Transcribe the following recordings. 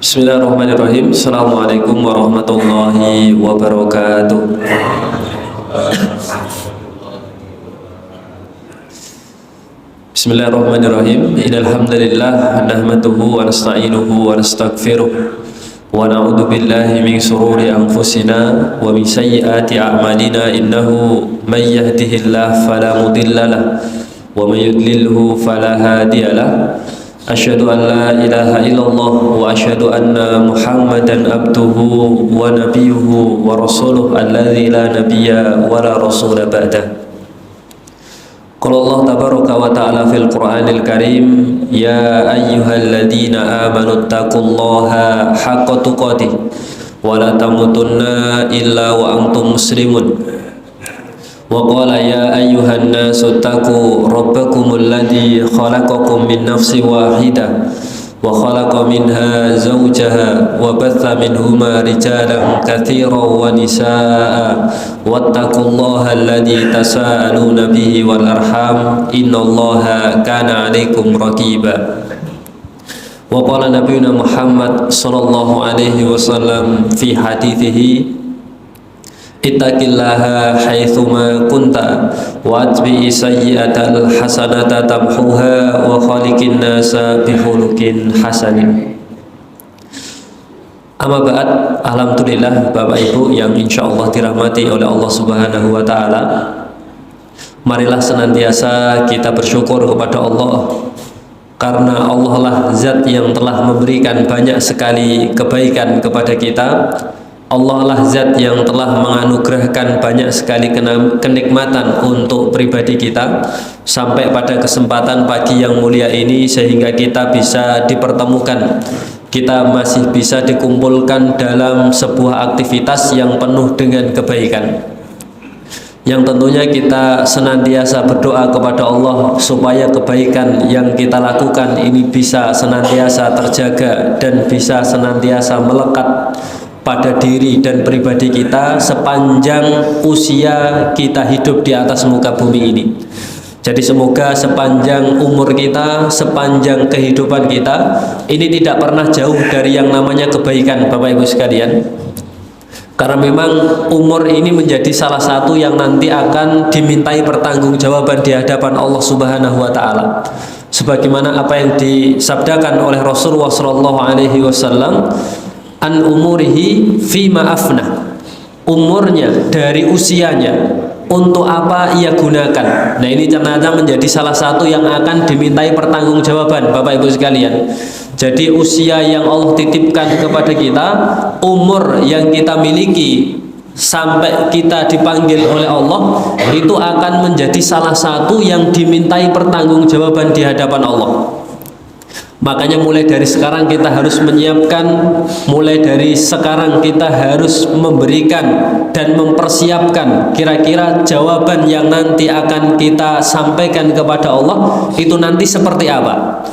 Bismillahirrahmanirrahim. Assalamualaikum warahmatullahi wabarakatuh. Bismillahirrahmanirrahim. Innal hamdalillah nahmaduhu wa nasta'inuhu wa nastaghfiruh wa na'udzu billahi min shururi anfusina wa min sayyiati a'malina innahu may yahdihillahu fala mudilla lahu wa may yudlilhu fala hadiya lahu. Asyhadu an la ilaha illallah wa asyhadu anna Muhammadan abduhu wa nabiyuhu wa rasuluh alladzi la nabiyya wa la rasula ba'dah. Qala Allah tabaraka wa ta'ala fil Qur'anil Karim, ya ayyuhalladzina amanu taqullaha haqqa tuqatih wa la tamutunna illa wa antum muslimun. Wa qala ya ayyuhan nasu taqu rabbakumul ladzi khalaqakum min nafsin wahidah wa khalaqa minha zawjaha wa batha minhuma rijalan katsiran wa nisaa wattaqullaha alladzi tasaaluna bihi wal arham innallaha kana 'alaikum raqiba. Wa qala nabiyuna Muhammad sallallahu alaihi wasallam fi hadithihi, ittaqillaha haitsuma kunta wa atbi'i sayyi'atal hasanata tamhuha wa khaliqin nasa bihulukin hasanin. Amma ba'd, alhamdulillah Bapak Ibu yang insyaallah dirahmati oleh Allah Subhanahu wa taala. Marilah senantiasa kita bersyukur kepada Allah, karena Allah lah zat yang telah memberikan banyak sekali kebaikan kepada kita. Allah lah zat yang telah menganugerahkan banyak sekali kenikmatan untuk pribadi kita sampai pada kesempatan pagi yang mulia ini, sehingga kita bisa dipertemukan, kita masih bisa dikumpulkan dalam sebuah aktivitas yang penuh dengan kebaikan, yang tentunya kita senantiasa berdoa kepada Allah supaya kebaikan yang kita lakukan ini bisa senantiasa terjaga dan bisa senantiasa melekat pada diri dan pribadi kita sepanjang usia kita hidup di atas muka bumi ini. Jadi semoga sepanjang umur kita, sepanjang kehidupan kita, ini tidak pernah jauh dari yang namanya kebaikan, Bapak Ibu sekalian. Karena memang umur ini menjadi salah satu yang nanti akan dimintai pertanggungjawaban di hadapan Allah Subhanahu wa taala. Sebagaimana apa yang disabdakan oleh Rasulullah sallallahu alaihi wasallam, an umurihi fima afna, umurnya dari usianya untuk apa ia gunakan. Nah, ini ternyata menjadi salah satu yang akan dimintai pertanggungjawaban, Bapak Ibu sekalian. Jadi usia yang Allah titipkan kepada kita, umur yang kita miliki sampai kita dipanggil oleh Allah, itu akan menjadi salah satu yang dimintai pertanggungjawaban di hadapan Allah. Makanya mulai dari sekarang kita harus menyiapkan, mulai dari sekarang kita harus memberikan dan mempersiapkan kira-kira jawaban yang nanti akan kita sampaikan kepada Allah itu nanti seperti apa.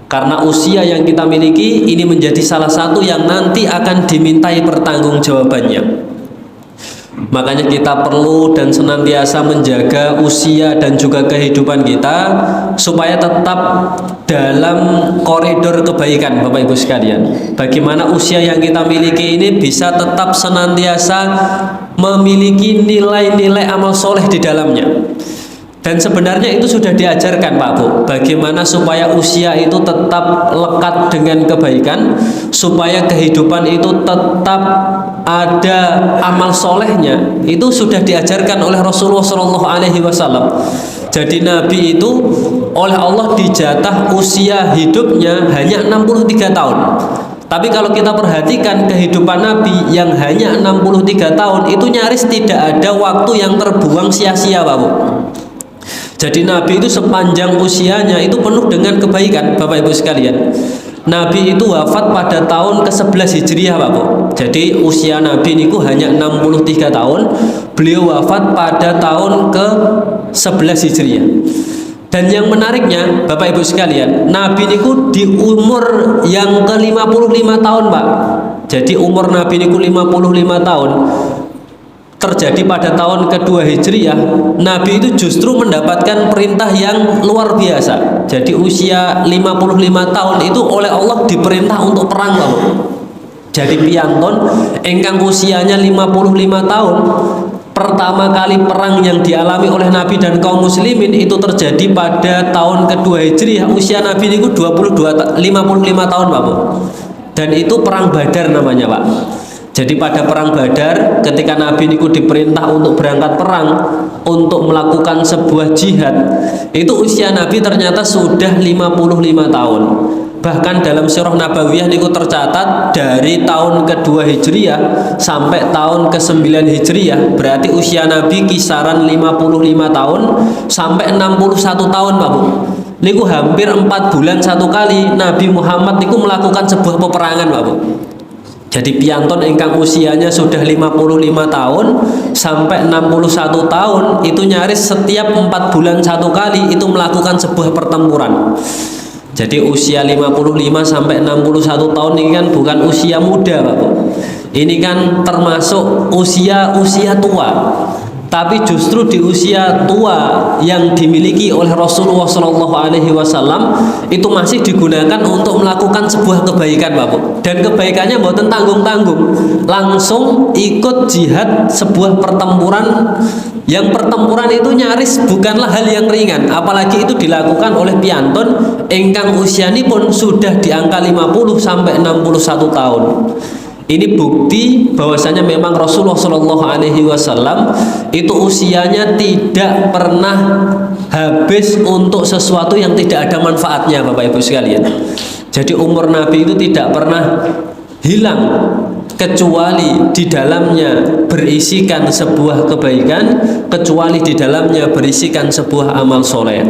Karena usia yang kita miliki ini menjadi salah satu yang nanti akan dimintai pertanggungjawabannya. Makanya kita perlu dan senantiasa menjaga usia dan juga kehidupan kita supaya tetap dalam koridor kebaikan, Bapak Ibu sekalian. Bagaimana usia yang kita miliki ini bisa tetap senantiasa memiliki nilai-nilai amal soleh di dalamnya. Dan sebenarnya itu sudah diajarkan, Pak Bu, bagaimana supaya usia itu tetap lekat dengan kebaikan, supaya kehidupan itu tetap ada amal solehnya. Itu sudah diajarkan oleh Rasulullah SAW. Jadi Nabi itu oleh Allah dijatah usia hidupnya hanya 63 tahun. Tapi kalau kita perhatikan kehidupan Nabi yang hanya 63 tahun, itu nyaris tidak ada waktu yang terbuang sia-sia, Pak Bu. Jadi Nabi itu sepanjang usianya itu penuh dengan kebaikan, Bapak Ibu sekalian. Nabi itu wafat pada tahun ke-11 Hijriah, Pak Bu. Jadi usia Nabi niku hanya 63 tahun. Beliau wafat pada tahun ke-11 Hijriah. Dan yang menariknya, Bapak Ibu sekalian, Nabi niku di umur yang ke-55 tahun, Pak. Jadi umur Nabi niku 55 tahun. Terjadi pada tahun kedua Hijriah, Nabi itu justru mendapatkan perintah yang luar biasa. Jadi usia 55 tahun itu oleh Allah diperintah untuk perang, Pak. Jadi piyantun ingkang usianya 55 tahun. Pertama kali perang yang dialami oleh Nabi dan kaum muslimin itu terjadi pada tahun kedua Hijriah. Usia Nabi itu 55 tahun, Pak Bu. Dan itu perang Badar namanya, Pak. Jadi pada perang Badar ketika Nabi niku diperintah untuk berangkat perang untuk melakukan sebuah jihad, itu usia Nabi ternyata sudah 55 tahun. Bahkan dalam Sirah Nabawiyah niku tercatat dari tahun kedua Hijriah sampai tahun ke-9 Hijriah, berarti usia Nabi kisaran 55 tahun sampai 61 tahun, Pak Bu. Niku hampir 4 bulan satu kali Nabi Muhammad niku melakukan sebuah peperangan, Pak Bu. Jadi piyantun ingkang usianya sudah 55 tahun sampai 61 tahun itu nyaris setiap 4 bulan satu kali itu melakukan sebuah pertempuran. Jadi usia 55 sampai 61 tahun ini kan bukan usia muda, Pak Bu. Ini kan termasuk usia tua. Tapi justru di usia tua yang dimiliki oleh Rasulullah SAW itu masih digunakan untuk melakukan sebuah kebaikan, Pak Bu. Dan kebaikannya mboten tanggung-tanggung, langsung ikut jihad sebuah pertempuran. Yang pertempuran itu nyaris bukanlah hal yang ringan, apalagi itu dilakukan oleh piyantun ingkang usianipun sudah di angka 50 sampai 61 tahun. Ini bukti bahwasanya memang Rasulullah SAW itu usianya tidak pernah habis untuk sesuatu yang tidak ada manfaatnya, Bapak Ibu sekalian. Jadi umur Nabi itu tidak pernah hilang kecuali di dalamnya berisikan sebuah kebaikan, kecuali di dalamnya berisikan sebuah amal soleh.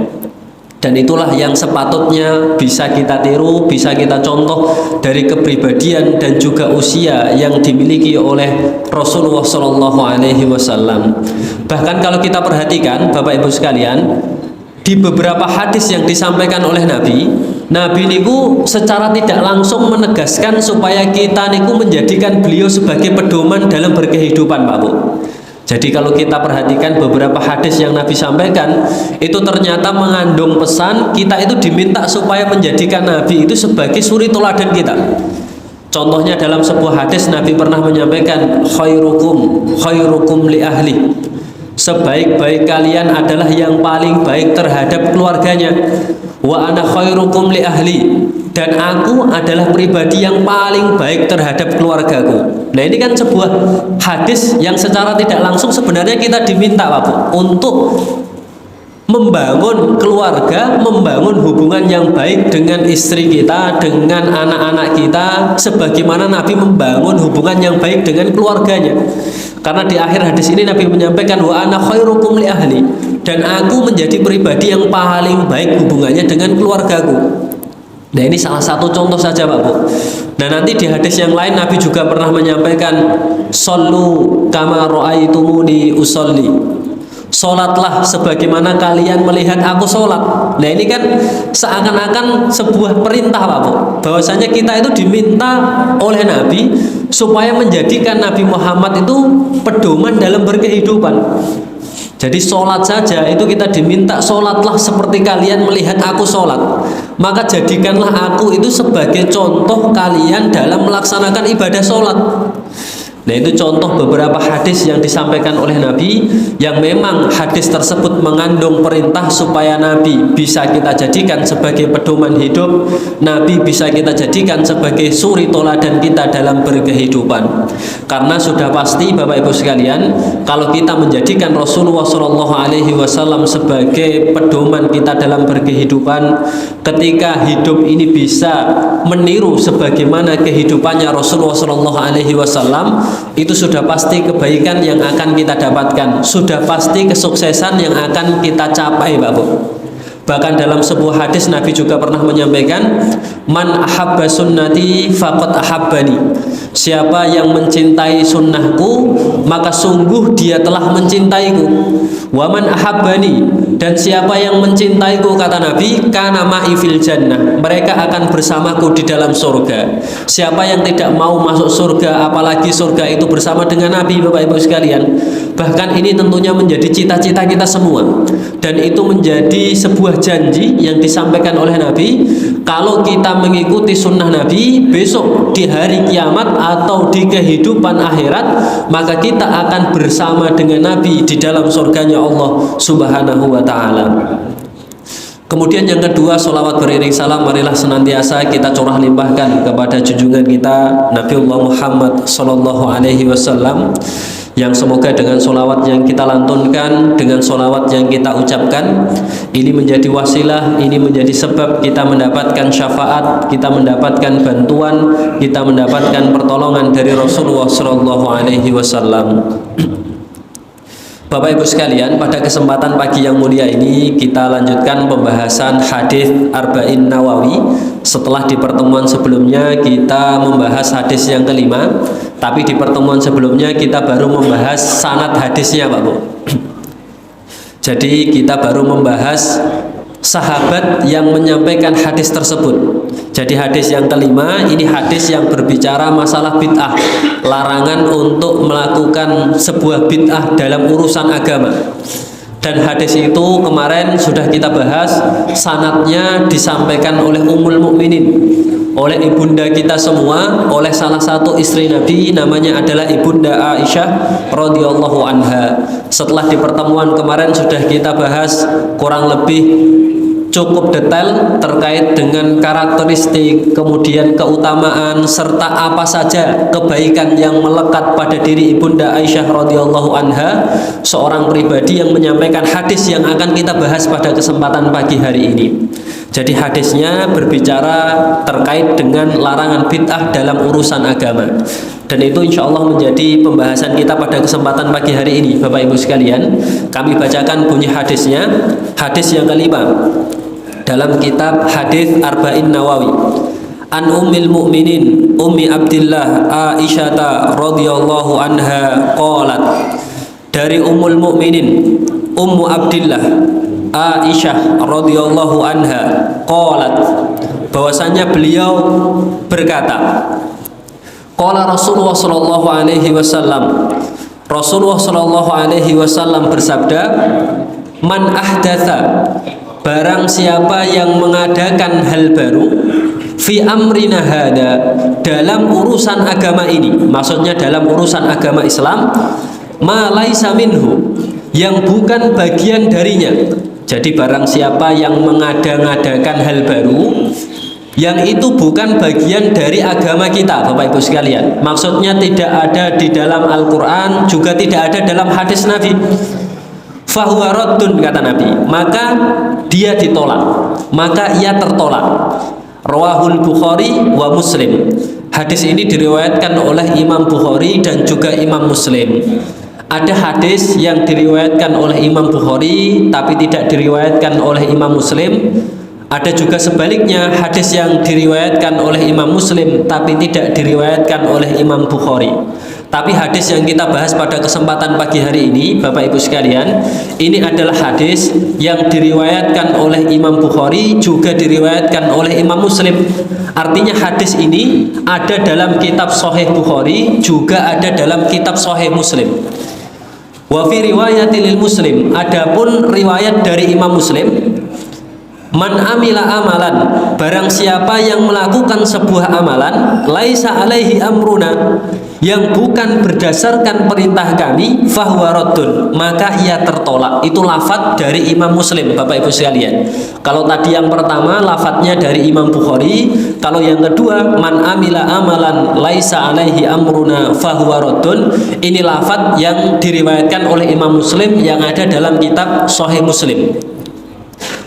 Dan itulah yang sepatutnya bisa kita tiru, bisa kita contoh dari kepribadian dan juga usia yang dimiliki oleh Rasulullah SAW. Bahkan kalau kita perhatikan, Bapak Ibu sekalian, di beberapa hadis yang disampaikan oleh Nabi niku secara tidak langsung menegaskan supaya kita niku menjadikan beliau sebagai pedoman dalam berkehidupan, Pak Bu. Jadi kalau kita perhatikan beberapa hadis yang Nabi sampaikan, itu ternyata mengandung pesan kita itu diminta supaya menjadikan Nabi itu sebagai suri teladan kita. Contohnya dalam sebuah hadis Nabi pernah menyampaikan, khairukum li ahli. Sebaik-baik kalian adalah yang paling baik terhadap keluarganya. Wa ana khairukum li ahli. Dan aku adalah pribadi yang paling baik terhadap keluargaku. Nah ini kan sebuah hadis yang secara tidak langsung sebenarnya kita diminta, Pak Bu, untuk membangun keluarga, membangun hubungan yang baik dengan istri kita, dengan anak-anak kita, sebagaimana Nabi membangun hubungan yang baik dengan keluarganya. Karena di akhir hadis ini Nabi menyampaikan, wa ana khairukum li ahli, dan aku menjadi pribadi yang paling baik hubungannya dengan keluargaku. Nah ini salah satu contoh saja, Pak Bu. Nah nanti di hadis yang lain Nabi juga pernah menyampaikan, Sallu kama ra'aitumuni usolli. Sholatlah sebagaimana kalian melihat aku sholat. Nah ini kan seakan-akan sebuah perintah, Pak Bu, bahwasanya kita itu diminta oleh Nabi supaya menjadikan Nabi Muhammad itu pedoman dalam berkehidupan. Jadi sholat saja itu kita diminta, sholatlah seperti kalian melihat aku sholat. Maka jadikanlah aku itu sebagai contoh kalian dalam melaksanakan ibadah sholat. Nah itu contoh beberapa hadis yang disampaikan oleh Nabi, yang memang hadis tersebut mengandung perintah supaya Nabi bisa kita jadikan sebagai pedoman hidup, Nabi bisa kita jadikan sebagai suri toladan kita dalam berkehidupan. Karena sudah pasti Bapak Ibu sekalian, kalau kita menjadikan Rasulullah SAW sebagai pedoman kita dalam berkehidupan, ketika hidup ini bisa meniru sebagaimana kehidupannya Rasulullah SAW, itu sudah pasti kebaikan yang akan kita dapatkan, sudah pasti kesuksesan yang akan kita capai, Pak Bu. Bahkan dalam sebuah hadis Nabi juga pernah menyampaikan, man ahabba sunnati faqad ahabbani. Siapa yang mencintai sunnahku, maka sungguh dia telah mencintaiku. Wa man ahabbani, dan siapa yang mencintaiku, kata Nabi, kana ma'i fil jannah, mereka akan bersamaku di dalam surga. Siapa yang tidak mau masuk surga, apalagi surga itu bersama dengan Nabi, Bapak Ibu sekalian. Bahkan ini tentunya menjadi cita-cita kita semua, dan itu menjadi sebuah sebuah janji yang disampaikan oleh Nabi. Kalau kita mengikuti sunnah Nabi, besok di hari kiamat atau di kehidupan akhirat, maka kita akan bersama dengan Nabi di dalam surganya Allah Subhanahu wa ta'ala. Kemudian yang kedua, sholawat beriring salam marilah senantiasa kita curah limpahkan kepada junjungan kita Nabiullah Muhammad sallallahu alaihi wasallam, yang semoga dengan sholawat yang kita lantunkan, dengan sholawat yang kita ucapkan, ini menjadi wasilah, ini menjadi sebab kita mendapatkan syafaat, kita mendapatkan bantuan, kita mendapatkan pertolongan dari Rasulullah sallallahu alaihi wasallam. Bapak Ibu sekalian, pada kesempatan pagi yang mulia ini kita lanjutkan pembahasan hadis Arba'in Nawawi. Setelah di pertemuan sebelumnya kita membahas hadis yang kelima, tapi di pertemuan sebelumnya kita baru membahas sanad hadisnya, Pak Bu. Jadi kita baru membahas sahabat yang menyampaikan hadis tersebut. Jadi hadis yang kelima ini hadis yang berbicara masalah bid'ah, larangan untuk melakukan sebuah bid'ah dalam urusan agama. Dan hadis itu kemarin sudah kita bahas, sanadnya disampaikan oleh Ummul Mukminin, oleh ibunda kita semua, oleh salah satu istri Nabi, namanya adalah Ibunda Aisyah radhiyallahu anha. Setelah di pertemuan kemarin sudah kita bahas kurang lebih cukup detail terkait dengan karakteristik, kemudian keutamaan, serta apa saja kebaikan yang melekat pada diri Ibunda Aisyah radhiyallahu anha, seorang pribadi yang menyampaikan hadis yang akan kita bahas pada kesempatan pagi hari ini. Jadi hadisnya berbicara terkait dengan larangan bid'ah dalam urusan agama. Dan itu insya Allah menjadi pembahasan kita pada kesempatan pagi hari ini. Bapak Ibu sekalian, kami bacakan bunyi hadisnya. Hadis yang kelima dalam kitab hadis Arba'in Nawawi. An Ummil Mukminin Ummi Abdillah Aisyah radhiyallahu anha qalat, dari Ummul Mukminin Ummu Abdillah Aisyah radhiyallahu anha qalat, bahwasanya beliau berkata, qala Rasulullah sallallahu alaihi wasallam, Rasulullah sallallahu alaihi wasallam bersabda, man ahdatsa, barang siapa yang mengadakan hal baru, fi amrina hada, dalam urusan agama ini, maksudnya dalam urusan agama Islam, ma laisa minhu, yang bukan bagian darinya. Jadi barang siapa yang mengada-ngadakan hal baru yang itu bukan bagian dari agama kita, Bapak Ibu sekalian, maksudnya tidak ada di dalam Al-Quran, juga tidak ada dalam hadis Nabi, fahuwa raddun, kata Nabi, maka dia ditolak, maka ia tertolak. Rawahul Bukhari wa Muslim. Hadis ini diriwayatkan oleh Imam Bukhari dan juga Imam Muslim. Ada hadis yang diriwayatkan oleh Imam Bukhari tapi tidak diriwayatkan oleh Imam Muslim. Ada juga sebaliknya, hadis yang diriwayatkan oleh Imam Muslim tapi tidak diriwayatkan oleh Imam Bukhari. Tapi hadis yang kita bahas pada kesempatan pagi hari ini, Bapak Ibu sekalian, ini adalah hadis yang diriwayatkan oleh Imam Bukhari, juga diriwayatkan oleh Imam Muslim. Artinya hadis ini ada dalam kitab Sahih Bukhari, juga ada dalam kitab Sahih Muslim. Wa fi riwayatil Muslim, adapun riwayat dari Imam Muslim, man amila amalan, barang siapa yang melakukan sebuah amalan, laisa alaihi amruna, yang bukan berdasarkan perintah kami, fahuwa raddun, maka ia tertolak. Itu lafadz dari Imam Muslim, Bapak Ibu sekalian. Kalau tadi yang pertama lafadznya dari Imam Bukhari, kalau yang kedua man amila amalan laisa alaihi amruna fahuwa raddun, ini lafadz yang diriwayatkan oleh Imam Muslim yang ada dalam kitab Sahih Muslim.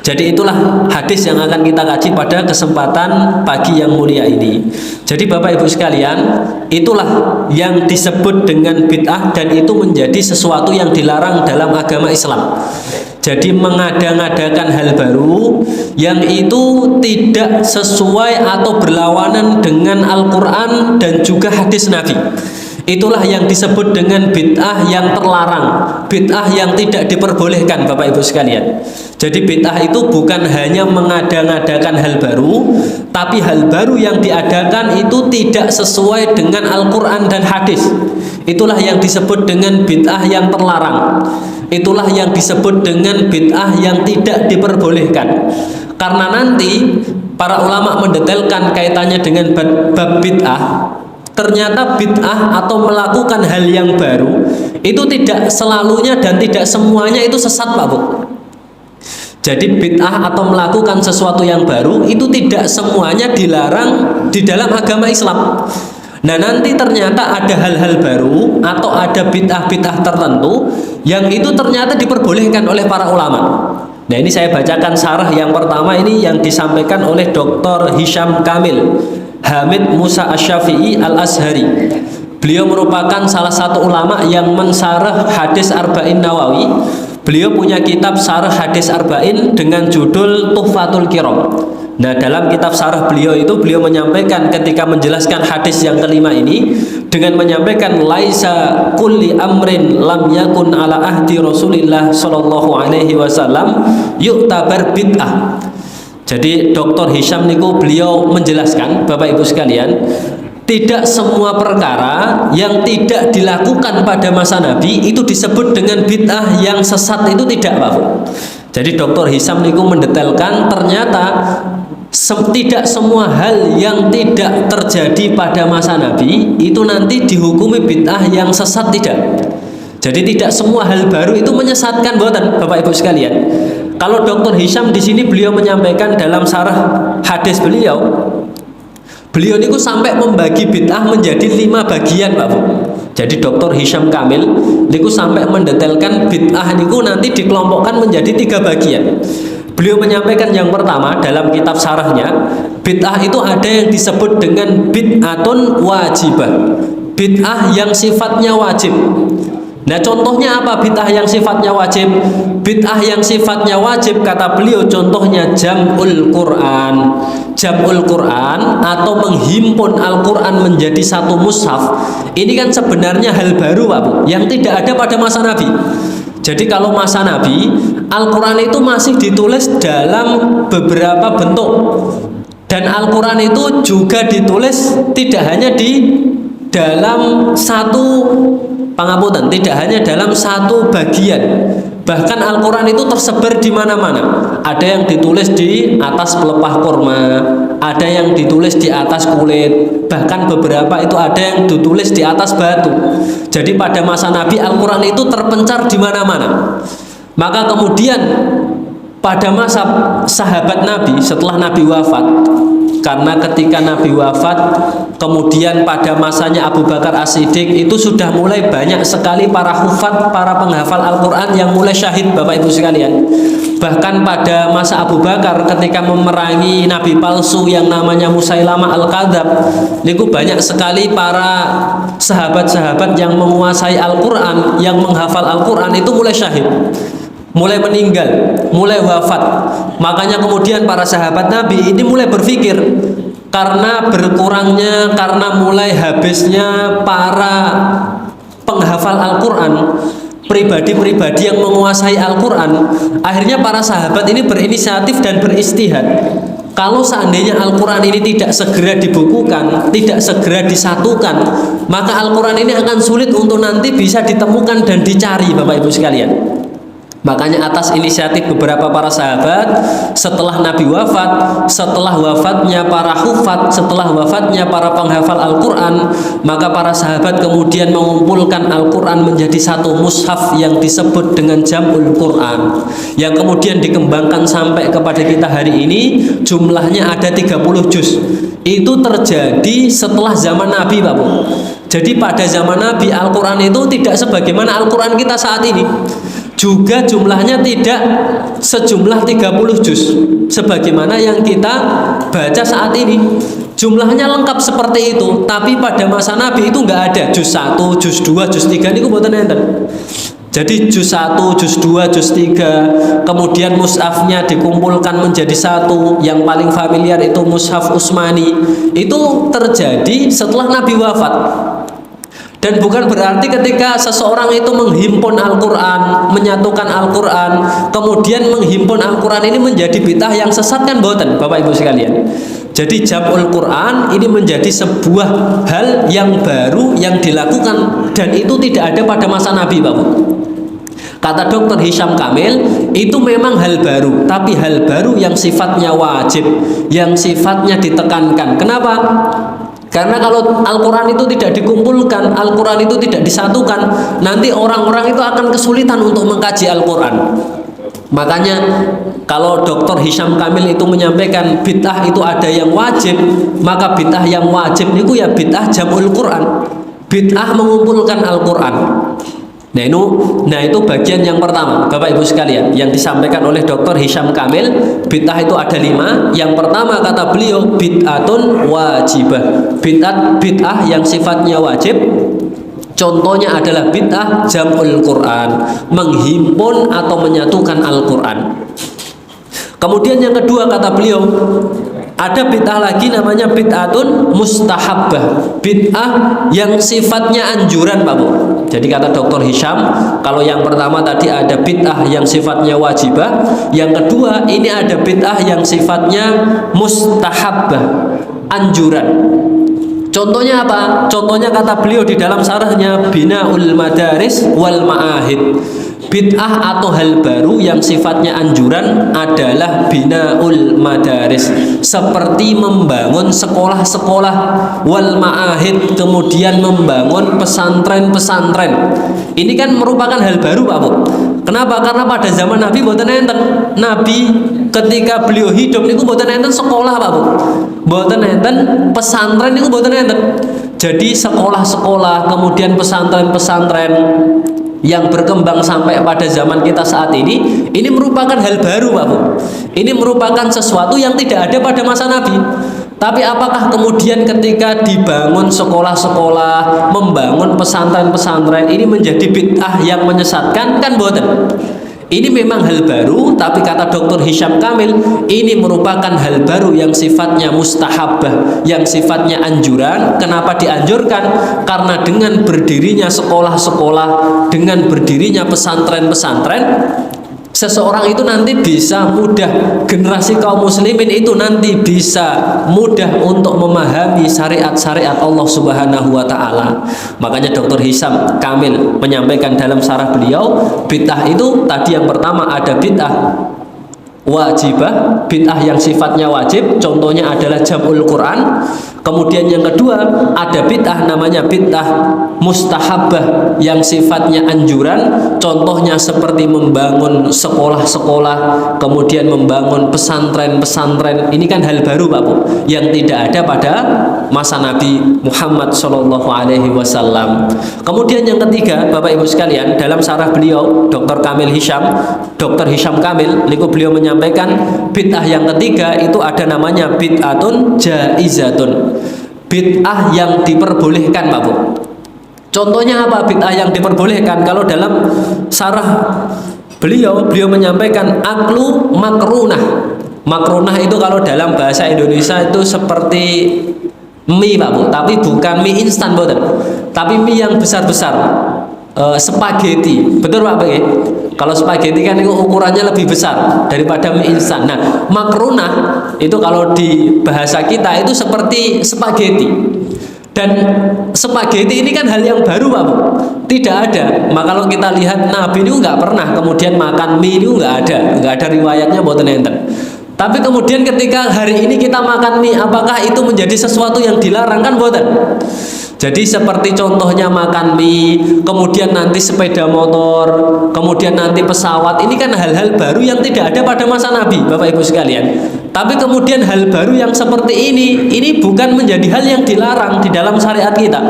Jadi itulah hadis yang akan kita kaji pada kesempatan pagi yang mulia ini. Jadi Bapak Ibu sekalian, itulah yang disebut dengan bid'ah, dan itu menjadi sesuatu yang dilarang dalam agama Islam. Jadi mengada-ngadakan hal baru yang itu tidak sesuai atau berlawanan dengan Al-Quran dan juga hadis Nabi, Itulah yang disebut dengan bid'ah yang terlarang, bid'ah yang tidak diperbolehkan, Bapak Ibu sekalian. Jadi bid'ah itu bukan hanya mengada-ngadakan hal baru, tapi hal baru yang diadakan itu tidak sesuai dengan Al-Quran dan hadis. Itulah yang disebut dengan bid'ah yang terlarang. Itulah yang disebut dengan bid'ah yang tidak diperbolehkan. Karena nanti para ulama mendetailkan kaitannya dengan bab bid'ah. Ternyata bid'ah atau melakukan hal yang baru itu tidak selalunya dan tidak semuanya itu sesat, Pak Bu. Jadi bid'ah atau melakukan sesuatu yang baru itu tidak semuanya dilarang di dalam agama Islam. Nah, nanti ternyata ada hal-hal baru atau ada bid'ah-bid'ah tertentu yang itu ternyata diperbolehkan oleh para ulama. Nah, ini saya bacakan syarah yang pertama ini yang disampaikan oleh Dr. Hisham Kamil Hamid Musa Asy-Syafi'i Al-Azhari. Beliau merupakan salah satu ulama yang mensyarah hadis Arba'in Nawawi. Beliau punya kitab syarah hadis Arba'in dengan judul Tuhfatul Kiram. Nah, dalam kitab syarah beliau itu beliau menyampaikan ketika menjelaskan hadis yang kelima ini dengan menyampaikan laisa kulli amrin lam yakun ala ahdi Rasulillah sallallahu alaihi wasallam yu'tabar bid'ah. Jadi Dr. Hisham niku beliau menjelaskan, Bapak Ibu sekalian, tidak semua perkara yang tidak dilakukan pada masa Nabi itu disebut dengan bid'ah yang sesat, itu tidak, Pak. Jadi Dr. Hisham niku mendetailkan ternyata tidak semua hal yang tidak terjadi pada masa Nabi itu nanti dihukumi bid'ah yang sesat, tidak. Jadi tidak semua hal baru itu menyesatkan, buatan Bapak Ibu sekalian. Kalau Dr. Hisham di sini beliau menyampaikan dalam syarah hadis beliau niku sampai membagi bid'ah menjadi 5 bagian, Pak Bu. Jadi Dr. Hisham Kamil niku sampai mendetailkan bid'ah niku nanti dikelompokkan menjadi 3 bagian. Beliau menyampaikan yang pertama dalam kitab syarahnya, bid'ah itu ada yang disebut dengan bid'atun wajibah, bid'ah yang sifatnya wajib. Nah, contohnya apa bid'ah yang sifatnya wajib? Bid'ah yang sifatnya wajib kata beliau contohnya jam'ul Quran. Jam'ul Quran atau menghimpun Al-Quran menjadi satu mushaf. Ini kan sebenarnya hal baru, Pak Bu, yang tidak ada pada masa Nabi. Jadi kalau masa Nabi, Al-Quran itu masih ditulis dalam beberapa bentuk. Dan Al-Quran itu juga ditulis tidak hanya di dalam satu pangapunten, tidak hanya dalam satu bagian. Bahkan Al-Quran itu tersebar di mana-mana. Ada yang ditulis di atas pelepah kurma, ada yang ditulis di atas kulit, bahkan beberapa itu ada yang ditulis di atas batu. Jadi pada masa Nabi Al-Quran itu terpencar di mana-mana. Maka kemudian pada masa sahabat Nabi setelah Nabi wafat, karena ketika Nabi wafat kemudian pada masanya Abu Bakar As-Siddiq itu sudah mulai banyak sekali para hufat, para penghafal Al-Quran yang mulai syahid, Bapak Ibu sekalian. Bahkan pada masa Abu Bakar ketika memerangi nabi palsu yang namanya Musailamah Al-Kadzab, niku banyak sekali para sahabat-sahabat yang menguasai Al-Quran, yang menghafal Al-Quran itu mulai syahid, mulai meninggal, mulai wafat. Makanya kemudian para sahabat Nabi ini mulai berpikir, karena berkurangnya, karena mulai habisnya para penghafal Al-Quran, pribadi-pribadi yang menguasai Al-Quran, akhirnya para sahabat ini berinisiatif dan beristihad. Kalau seandainya Al-Quran ini tidak segera dibukukan, tidak segera disatukan, maka Al-Quran ini akan sulit untuk nanti bisa ditemukan dan dicari, Bapak Ibu sekalian. Makanya atas inisiatif beberapa para sahabat, setelah Nabi wafat, setelah wafatnya para hufat, setelah wafatnya para penghafal Al-Quran, maka para sahabat kemudian mengumpulkan Al-Quran menjadi satu mushaf yang disebut dengan Jam'ul Quran, yang kemudian dikembangkan sampai kepada kita hari ini. Jumlahnya ada 30 juz. Itu terjadi setelah zaman Nabi, Pak Bu. Jadi pada zaman Nabi Al-Quran itu tidak sebagaimana Al-Quran kita saat ini. Juga jumlahnya tidak sejumlah 30 juz sebagaimana yang kita baca saat ini. Jumlahnya lengkap seperti itu, tapi pada masa Nabi itu nggak ada juz 1, juz 2, juz 3 niku mboten enten. Jadi juz 1, juz 2, juz 3, kemudian mushafnya dikumpulkan menjadi satu. Yang paling familiar itu mushaf Utsmani. Itu terjadi setelah Nabi wafat. Dan bukan berarti ketika seseorang itu menghimpun Al-Quran, menyatukan Al-Quran, kemudian menghimpun Al-Quran ini menjadi bid'ah yang sesat, kan boten, Bapak Ibu sekalian. Jadi jam'ul Quran ini menjadi sebuah hal yang baru yang dilakukan, dan itu tidak ada pada masa Nabi, Bapak. Kata Dr. Hisham Kamil, itu memang hal baru, tapi hal baru yang sifatnya wajib, yang sifatnya ditekankan. Kenapa? Karena kalau Al-Quran itu tidak dikumpulkan, Al-Quran itu tidak disatukan, nanti orang-orang itu akan kesulitan untuk mengkaji Al-Quran. Makanya kalau Dr. Hisham Kamil itu menyampaikan bid'ah itu ada yang wajib, maka bid'ah yang wajib itu ya bid'ah jam'ul Quran, bid'ah mengumpulkan Al-Quran. Nah itu bagian yang pertama, Bapak Ibu sekalian, yang disampaikan oleh Dr. Hisham Kamil. Bid'ah itu ada 5. Yang pertama kata beliau, bid'atun wajibah, bid'ah yang sifatnya wajib. Contohnya adalah bid'ah jam'ul Quran, menghimpun atau menyatukan Al-Quran. Kemudian yang kedua kata beliau, ada bid'ah lagi namanya bid'atun mustahabbah, bid'ah yang sifatnya anjuran, Pak Bu. Jadi kata Dr. Hisham, kalau yang pertama tadi ada bid'ah yang sifatnya wajibah, yang kedua ini ada bid'ah yang sifatnya mustahabbah, anjuran. Contohnya apa? Contohnya kata beliau di dalam syarahnya Binaul Madaris wal Ma'ahid. Bid'ah atau hal baru yang sifatnya anjuran adalah binaul madaris, seperti membangun sekolah-sekolah, wal ma'ahid, kemudian membangun pesantren-pesantren. Ini kan merupakan hal baru, Pak Bu. Kenapa? Karena pada zaman Nabi mboten enten. Nabi ketika beliau hidup niku mboten enten sekolah, Pak Bu. Mboten enten pesantren niku mboten enten. Jadi sekolah-sekolah, kemudian pesantren-pesantren yang berkembang sampai pada zaman kita saat ini merupakan hal baru, Pak Bu. Ini merupakan sesuatu yang tidak ada pada masa Nabi. Tapi apakah kemudian ketika dibangun sekolah-sekolah, membangun pesantren-pesantren ini menjadi bid'ah yang menyesatkan? Kan boten. Ini memang hal baru, tapi kata Dr. Hisham Kamil, ini merupakan hal baru yang sifatnya mustahabah, yang sifatnya anjuran. Kenapa dianjurkan? Karena dengan berdirinya sekolah-sekolah, dengan berdirinya pesantren-pesantren, seseorang itu nanti bisa mudah, generasi kaum muslimin itu nanti bisa mudah untuk memahami syariat-syariat Allah Subhanahu wa taala. Makanya Dr. Hisham Kamil menyampaikan dalam syarah beliau, bid'ah itu tadi yang pertama ada bid'ah wajibah, bid'ah yang sifatnya wajib, contohnya adalah jam'ul Quran. Kemudian yang kedua ada bid'ah namanya bid'ah mustahabbah yang sifatnya anjuran, contohnya seperti membangun sekolah-sekolah, kemudian membangun pesantren-pesantren. Ini kan hal baru, Pak Bu, yang tidak ada pada masa Nabi Muhammad SAW. Kemudian yang ketiga, Bapak Ibu sekalian, dalam syarah beliau Dr. Hisham Kamil, niku beliau menyampaikan bid'ah yang ketiga itu ada namanya bid'atun jaizatun, bid'ah yang diperbolehkan, Pak Bu. Contohnya apa bid'ah yang diperbolehkan? Kalau dalam syarah beliau menyampaikan aklu makrunah. Makrunah itu kalau dalam bahasa Indonesia itu seperti mie, Pak Bu, tapi bukan mie instan, boten. Tapi mie yang besar-besar, spaghetti. Betul, Pak Bu? Kalau spaghetti kan itu ukurannya lebih besar daripada mie instan. Nah, makrunah itu kalau di bahasa kita itu seperti spaghetti. Dan spaghetti ini kan hal yang baru, Pak Bu. Tidak ada. Maka kalau kita lihat Nabi itu nggak pernah kemudian makan mie, itu nggak ada riwayatnya boten enten. Tapi kemudian ketika hari ini kita makan mie, apakah itu menjadi sesuatu yang dilarang? Kan boten. Jadi seperti contohnya makan mie, kemudian nanti sepeda motor, kemudian nanti pesawat, ini kan hal-hal baru yang tidak ada pada masa Nabi, Bapak Ibu sekalian. Tapi kemudian hal baru yang seperti ini bukan menjadi hal yang dilarang di dalam syariat kita.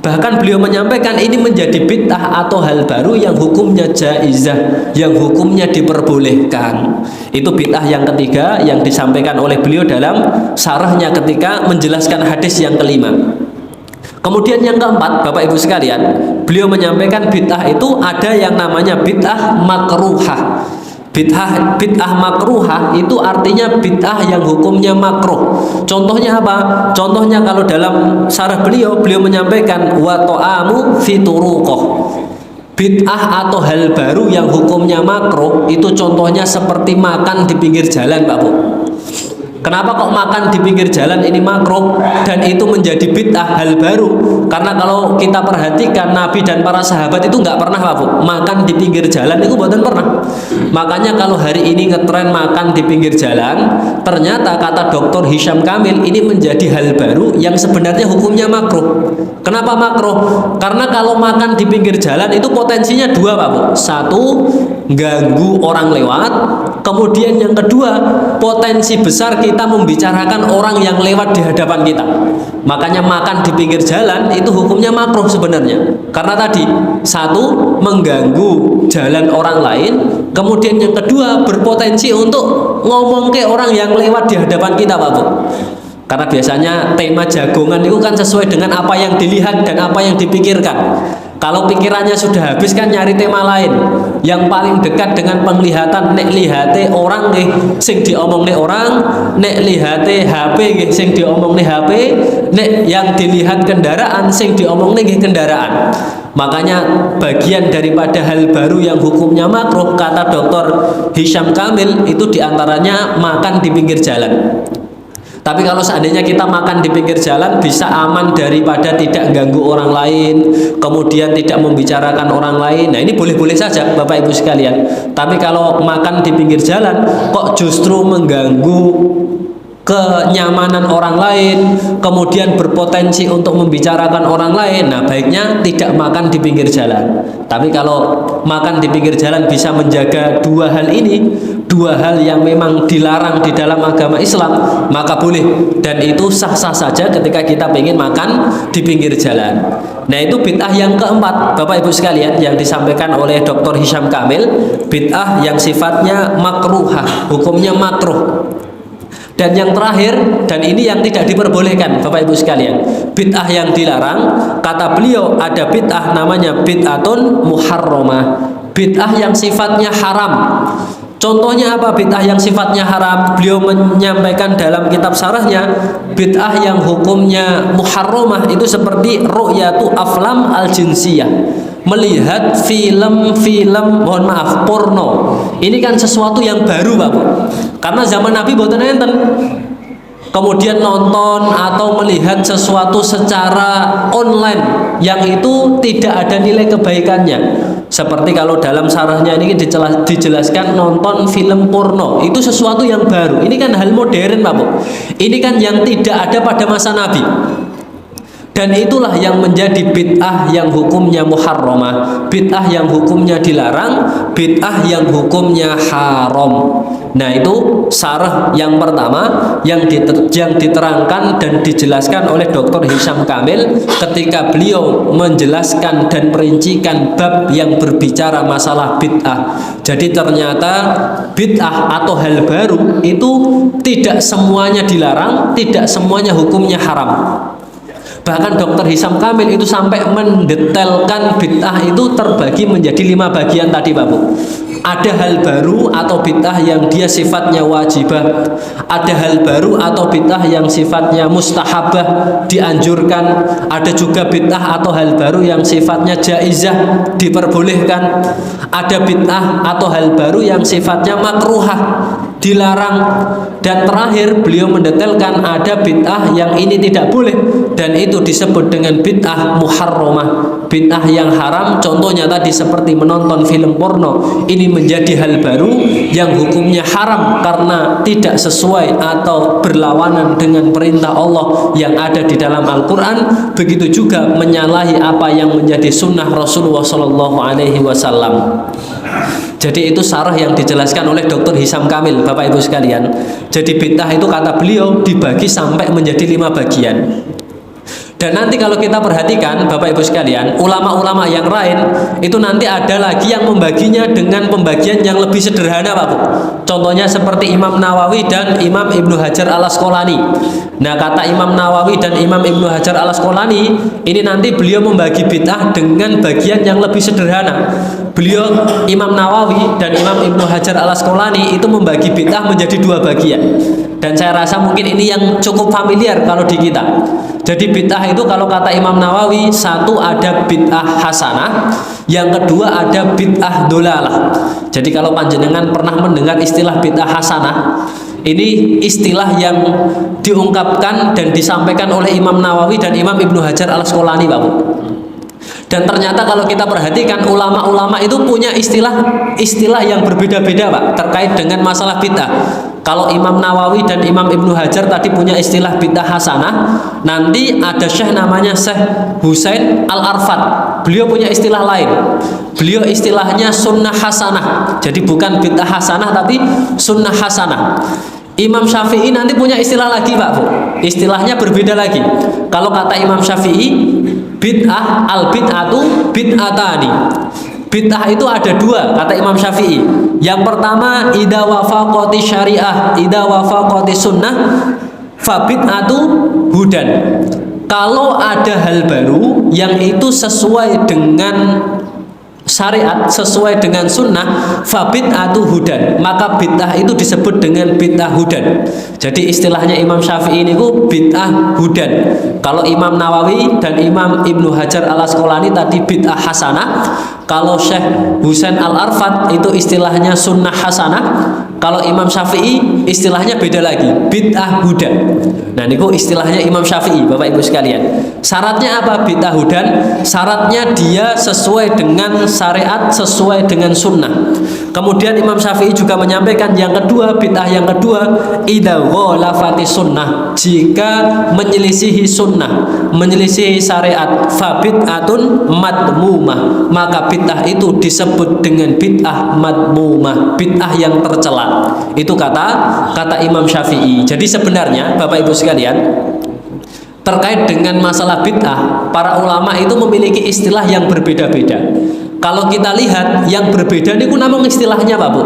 Bahkan beliau menyampaikan ini menjadi bid'ah atau hal baru yang hukumnya jaizah, yang hukumnya diperbolehkan. Itu bid'ah yang ketiga yang disampaikan oleh beliau dalam syarahnya ketika menjelaskan hadis yang kelima. Kemudian yang keempat, Bapak Ibu sekalian, beliau menyampaikan bid'ah itu ada yang namanya bid'ah makruhah. Bid'ah makruhah itu artinya bid'ah yang hukumnya makruh. Contohnya apa? Contohnya kalau dalam syarah beliau menyampaikan wa ta'amu fi turuqah. Bid'ah atau hal baru yang hukumnya makruh itu contohnya seperti makan di pinggir jalan, Pak Bu. Kenapa kok makan di pinggir jalan ini makruh dan itu menjadi bid'ah hal baru? Karena kalau kita perhatikan Nabi dan para sahabat itu nggak pernah, Pak Bu, makan di pinggir jalan, itu bukan pernah. Makanya kalau hari ini ngetren makan di pinggir jalan, ternyata kata Dr. Hisham Kamil ini menjadi hal baru yang sebenarnya hukumnya makruh. Kenapa makruh? Karena kalau makan di pinggir jalan itu potensinya dua, Pak Bu. Satu, ganggu orang lewat. Kemudian yang kedua, potensi besar kita membicarakan orang yang lewat di hadapan kita. Makanya makan di pinggir jalan itu hukumnya makruh sebenarnya. Karena tadi, satu, mengganggu jalan orang lain. Kemudian yang kedua, berpotensi untuk ngomong ke orang yang lewat di hadapan kita, Pak Bu. Karena biasanya tema jagongan itu kan sesuai dengan apa yang dilihat dan apa yang dipikirkan. Kalau pikirannya sudah habis kan nyari tema lain yang paling dekat dengan penglihatan. Nek lihate orang nggih sing diomongne orang, nek lihate HP nggih sing diomongne HP, nek yang dilihat kendaraan sing diomongne nggih kendaraan. Makanya bagian daripada hal baru yang hukumnya makruh kata Dr. Hisham Kamil itu diantaranya makan di pinggir jalan. Tapi kalau seandainya kita makan di pinggir jalan bisa aman daripada tidak ganggu orang lain, kemudian tidak membicarakan orang lain. Nah, ini boleh-boleh saja Bapak Ibu sekalian. Tapi kalau makan di pinggir jalan kok justru mengganggu kenyamanan orang lain, kemudian berpotensi untuk membicarakan orang lain, nah baiknya tidak makan di pinggir jalan. Tapi kalau makan di pinggir jalan bisa menjaga dua hal ini, dua hal yang memang dilarang di dalam agama Islam, maka boleh, dan itu sah-sah saja ketika kita ingin makan di pinggir jalan. Nah, itu bid'ah yang keempat Bapak Ibu sekalian yang disampaikan oleh Dr. Hisham Kamil, bid'ah yang sifatnya makruhah, hukumnya makruh. Dan yang terakhir, dan ini yang tidak diperbolehkan Bapak Ibu sekalian, bid'ah yang dilarang, kata beliau ada bid'ah namanya bid'atun muharramah, bid'ah yang sifatnya haram. Contohnya apa bid'ah yang sifatnya haram? Beliau menyampaikan dalam kitab syarahnya, bid'ah yang hukumnya muharramah itu seperti ru'yatu aflam al-jinsiyah, melihat film-film, mohon maaf, porno. Ini kan sesuatu yang baru, Pak. Karena zaman Nabi boten enten. Kemudian nonton atau melihat sesuatu secara online yang itu tidak ada nilai kebaikannya. Seperti kalau dalam syarahnya ini dijelaskan nonton film porno itu sesuatu yang baru. Ini kan hal modern, Pak. Ini kan yang tidak ada pada masa Nabi. Dan itulah yang menjadi bid'ah yang hukumnya muharramah, bid'ah yang hukumnya dilarang, bid'ah yang hukumnya haram. Nah, itu syarah yang pertama yang diterangkan dan dijelaskan oleh Dr. Hisham Kamil ketika beliau menjelaskan dan merincikan bab yang berbicara masalah bid'ah. Jadi ternyata bid'ah atau hal baru itu tidak semuanya dilarang, tidak semuanya hukumnya haram. Bahkan Dr. Hisham Kamil itu sampai mendetailkan bid'ah itu terbagi menjadi 5 bagian tadi, Pak Bu. Ada hal baru atau bid'ah yang dia sifatnya wajibah, ada hal baru atau bid'ah yang sifatnya mustahabah, dianjurkan, ada juga bid'ah atau hal baru yang sifatnya jaizah, diperbolehkan, ada bid'ah atau hal baru yang sifatnya makruhah, dilarang, dan terakhir beliau mendetailkan ada bid'ah yang ini tidak boleh dan itu disebut dengan bid'ah muharramah, bid'ah yang haram. Contohnya tadi seperti menonton film porno, ini menjadi hal baru yang hukumnya haram karena tidak sesuai atau berlawanan dengan perintah Allah yang ada di dalam Al-Quran. Begitu juga menyalahi apa yang menjadi sunnah Rasulullah SAW. Jadi itu syarah yang dijelaskan oleh Dr. Hisham Kamil, Bapak Ibu sekalian. Jadi bid'ah itu kata beliau dibagi sampai menjadi 5 bagian. Dan nanti kalau kita perhatikan Bapak Ibu sekalian, ulama-ulama yang lain itu nanti ada lagi yang membaginya dengan pembagian yang lebih sederhana, Pak Bu. Contohnya seperti Imam Nawawi dan Imam Ibnu Hajar al-Asqalani. Nah, kata Imam Nawawi dan Imam Ibnu Hajar al-Asqalani ini nanti beliau membagi bid'ah dengan bagian yang lebih sederhana. Beliau Imam Nawawi dan Imam Ibnu Hajar Al-Asqalani itu membagi bid'ah menjadi dua bagian. Dan saya rasa mungkin ini yang cukup familiar kalau di kita. Jadi bid'ah itu kalau kata Imam Nawawi, satu ada bid'ah hasanah, yang kedua ada bid'ah dolalah. Jadi kalau panjenengan pernah mendengar istilah bid'ah hasanah, ini istilah yang diungkapkan dan disampaikan oleh Imam Nawawi dan Imam Ibnu Hajar Al-Asqalani, Bapak. Dan ternyata kalau kita perhatikan ulama-ulama itu punya istilah yang berbeda-beda, Pak, terkait dengan masalah bid'ah. Kalau Imam Nawawi dan Imam Ibnu Hajar tadi punya istilah bid'ah hasanah, nanti ada syekh namanya Syekh Husain Al-Arfat. Beliau punya istilah lain. Beliau istilahnya sunnah hasanah. Jadi bukan bid'ah hasanah tapi sunnah hasanah. Imam Syafi'i nanti punya istilah lagi, Pak Bu. Istilahnya berbeda lagi. Kalau kata Imam Syafi'i, bid'ah al-bid'atu bid'atani. Bid'ah itu ada dua, kata Imam Syafi'i. Yang pertama, idza wafaqati syariah, idza wafaqati sunnah, fa bid'atu hudan. Kalau ada hal baru yang itu sesuai dengan syariat, sesuai dengan sunnah, fa bid'atu hudan, maka bid'ah itu disebut dengan bid'ah hudan. Jadi istilahnya Imam Syafi'i ini bid'ah hudan. Kalau Imam Nawawi dan Imam Ibnu Hajar Al-Asqalani tadi bid'ah hasanah. Kalau Syekh Husain Al-Arfat itu istilahnya sunnah hasanah. Kalau Imam Syafi'i istilahnya beda lagi, bid'ah hudan. Nah, ini istilahnya Imam Syafi'i, Bapak Ibu sekalian. Syaratnya apa bid'ah hudan? Syaratnya dia sesuai dengan syariat, sesuai dengan sunnah. Kemudian Imam Syafi'i juga menyampaikan yang kedua, bid'ah yang kedua, idza ghalafati sunnah, jika menyelisihi sunnah, menyelisihi syariat, fa bid'atun madmumah, maka bid'ah itu disebut dengan bid'ah madmumah, bid'ah yang tercela. Itu kata Imam Syafi'i. Jadi sebenarnya Bapak Ibu sekalian, terkait dengan masalah bid'ah, para ulama itu memiliki istilah yang berbeda-beda. Kalau kita lihat yang berbeda ini namung istilahnya, Pak Bu.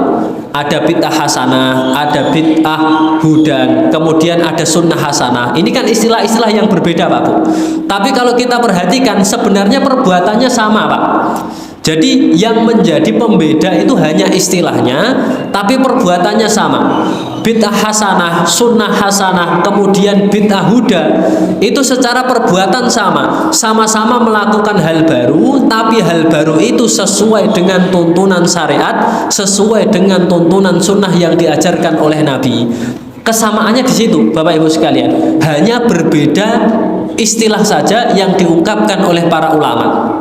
Ada bid'ah hasanah, ada bid'ah hudan, kemudian ada sunnah hasanah. Ini kan istilah-istilah yang berbeda, Pak Bu. Tapi kalau kita perhatikan sebenarnya perbuatannya sama, Pak. Jadi yang menjadi pembeda itu hanya istilahnya, tapi perbuatannya sama. Bid'ah hasanah, sunnah hasanah, kemudian bid'ah huda, itu secara perbuatan sama. Sama-sama melakukan hal baru, tapi hal baru itu sesuai dengan tuntunan syariat, sesuai dengan tuntunan sunnah yang diajarkan oleh Nabi. Kesamaannya di situ, Bapak Ibu sekalian. Hanya berbeda istilah saja yang diungkapkan oleh para ulama.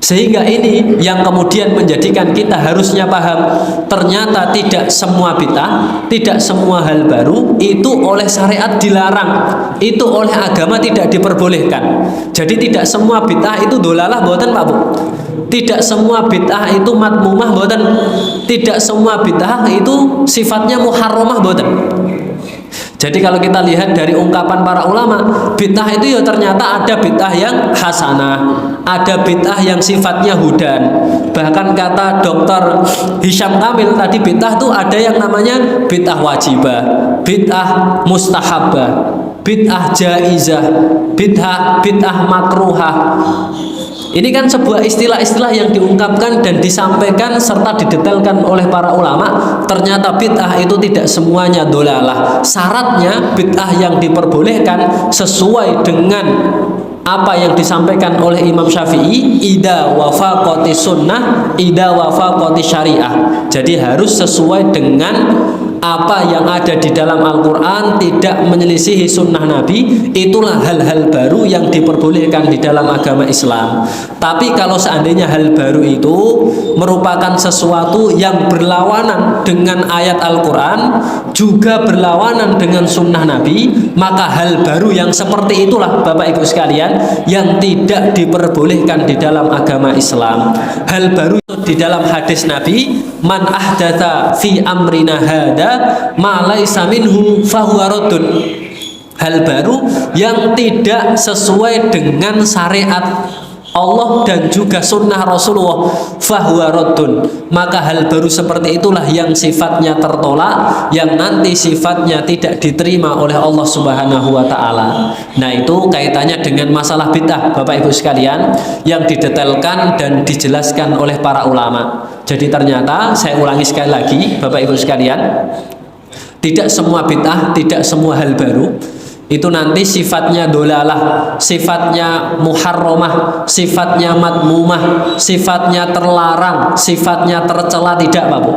Sehingga ini yang kemudian menjadikan kita harusnya paham, ternyata tidak semua bid'ah, tidak semua hal baru itu oleh syariat dilarang, itu oleh agama tidak diperbolehkan. Jadi tidak semua bid'ah itu dolalah, mboten Pak Bu. Tidak semua bid'ah itu madmumah, mboten. Tidak semua bid'ah itu sifatnya muharramah, mboten. Jadi kalau kita lihat dari ungkapan para ulama, bid'ah itu ya ternyata ada bid'ah yang hasanah, ada bid'ah yang sifatnya hudan. Bahkan kata Dr. Hisham Kamil tadi, bid'ah itu ada yang namanya bid'ah wajibah, bid'ah mustahabah, bid'ah jaizah, bid'ah makruhah. Ini kan sebuah istilah-istilah yang diungkapkan dan disampaikan serta didetailkan oleh para ulama. Ternyata bid'ah itu tidak semuanya dolalah. Syaratnya bid'ah yang diperbolehkan sesuai dengan apa yang disampaikan oleh Imam Syafi'i, idza wafaqati sunnah, idza wafaqati syariah. Jadi harus sesuai dengan apa yang ada di dalam Al-Quran, tidak menyelisihi sunnah Nabi. Itulah hal-hal baru yang diperbolehkan di dalam agama Islam. Tapi kalau seandainya hal baru itu merupakan sesuatu yang berlawanan dengan ayat Al-Quran, juga berlawanan dengan sunnah Nabi, maka hal baru yang seperti itulah Bapak Ibu sekalian yang tidak diperbolehkan di dalam agama Islam. Hal baru di dalam hadis Nabi, man ahdatha fi amrina hada ma laisa minhu fahuwa raddun. Hal baru yang tidak sesuai dengan syariat Allah dan juga sunnah Rasulullah, fahuwa raddun, maka hal baru seperti itulah yang sifatnya tertolak, yang nanti sifatnya tidak diterima oleh Allah Subhanahu wa taala. Nah, itu kaitannya dengan masalah bid'ah Bapak Ibu sekalian yang didetailkan dan dijelaskan oleh para ulama. Jadi ternyata, saya ulangi sekali lagi Bapak Ibu sekalian, tidak semua bid'ah, tidak semua hal baru itu nanti sifatnya dolalah, sifatnya muharramah, sifatnya madmumah, sifatnya terlarang, sifatnya tercela, tidak Pak Bu.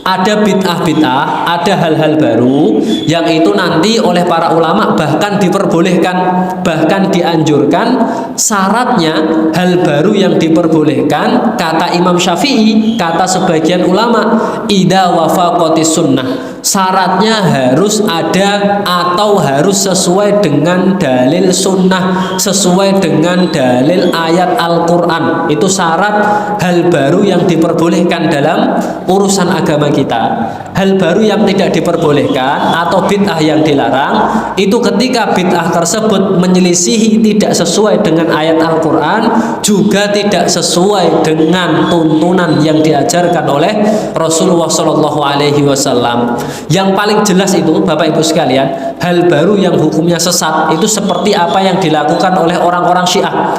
Ada bid'ah-bid'ah, ada hal-hal baru yang itu nanti oleh para ulama bahkan diperbolehkan, bahkan dianjurkan. Syaratnya hal baru yang diperbolehkan, kata Imam Syafi'i, kata sebagian ulama, idza wafaqatis sunnah, syaratnya harus ada atau harus sesuai dengan dalil sunnah, sesuai dengan dalil ayat Al-Quran. Itu syarat hal baru yang diperbolehkan dalam urusan agama kita. Hal baru yang tidak diperbolehkan atau bid'ah yang dilarang, itu ketika bid'ah tersebut menyelisihi, tidak sesuai dengan ayat Al-Quran, juga tidak sesuai dengan tuntunan yang diajarkan oleh Rasulullah SAW. Yang paling jelas itu Bapak Ibu sekalian, hal baru yang hukumnya sesat itu seperti apa yang dilakukan oleh orang-orang Syiah.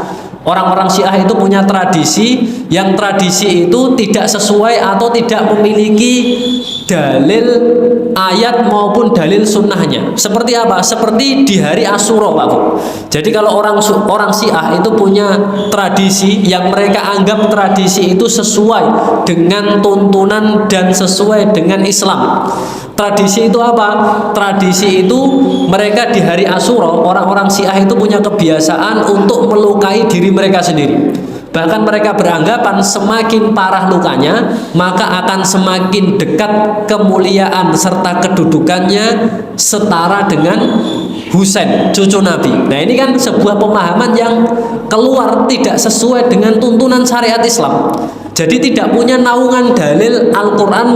Orang-orang Syiah itu punya tradisi, yang tradisi itu tidak sesuai atau tidak memiliki dalil ayat maupun dalil sunnahnya. Seperti apa? Seperti di hari Asyura, Pak Bu. Jadi kalau orang Syiah itu punya tradisi yang mereka anggap tradisi itu sesuai dengan tuntunan dan sesuai dengan Islam. Tradisi itu apa? Tradisi itu mereka di hari Asyura, orang-orang Syiah itu punya kebiasaan untuk melukai diri mereka sendiri. Bahkan mereka beranggapan semakin parah lukanya, maka akan semakin dekat kemuliaan serta kedudukannya setara dengan Husain, cucu Nabi. Nah, ini kan sebuah pemahaman yang keluar tidak sesuai dengan tuntunan syariat Islam. Jadi tidak punya naungan dalil Al-Quran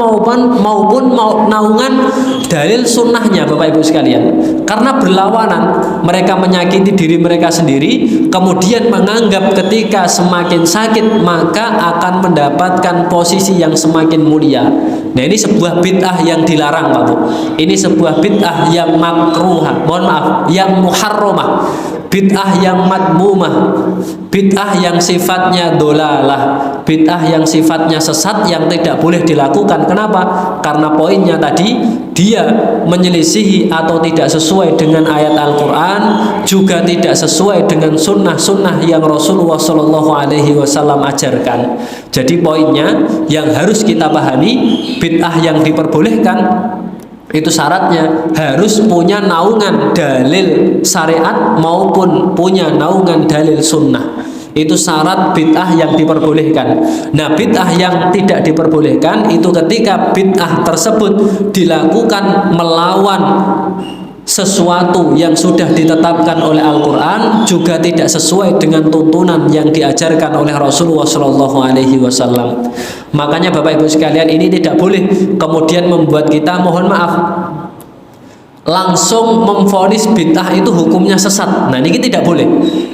maupun naungan dalil sunnahnya Bapak Ibu sekalian. Karena berlawanan, mereka menyakiti diri mereka sendiri, kemudian menganggap ketika semakin sakit maka akan mendapatkan posisi yang semakin mulia. Nah, ini sebuah bid'ah yang dilarang Pak Bu. Ini sebuah bid'ah yang makruhah, yang muharramah, bid'ah yang madmumah, bid'ah yang sifatnya dolalah, bid'ah yang sifatnya sesat yang tidak boleh dilakukan. Kenapa? Karena poinnya tadi, dia menyelisihi atau tidak sesuai dengan ayat Al-Quran, juga tidak sesuai dengan sunnah-sunnah yang Rasulullah SAW ajarkan. Jadi poinnya yang harus kita pahami, bid'ah yang diperbolehkan itu syaratnya harus punya naungan dalil syariat maupun punya naungan dalil sunnah. Itu syarat bid'ah yang diperbolehkan. Nah, bid'ah yang tidak diperbolehkan itu ketika bid'ah tersebut dilakukan melawan sesuatu yang sudah ditetapkan oleh Al-Quran, juga tidak sesuai dengan tuntunan yang diajarkan oleh Rasulullah SAW. Makanya Bapak Ibu sekalian, ini tidak boleh kemudian membuat kita, mohon maaf, langsung memvonis bid'ah itu hukumnya sesat. Nah, ini tidak boleh,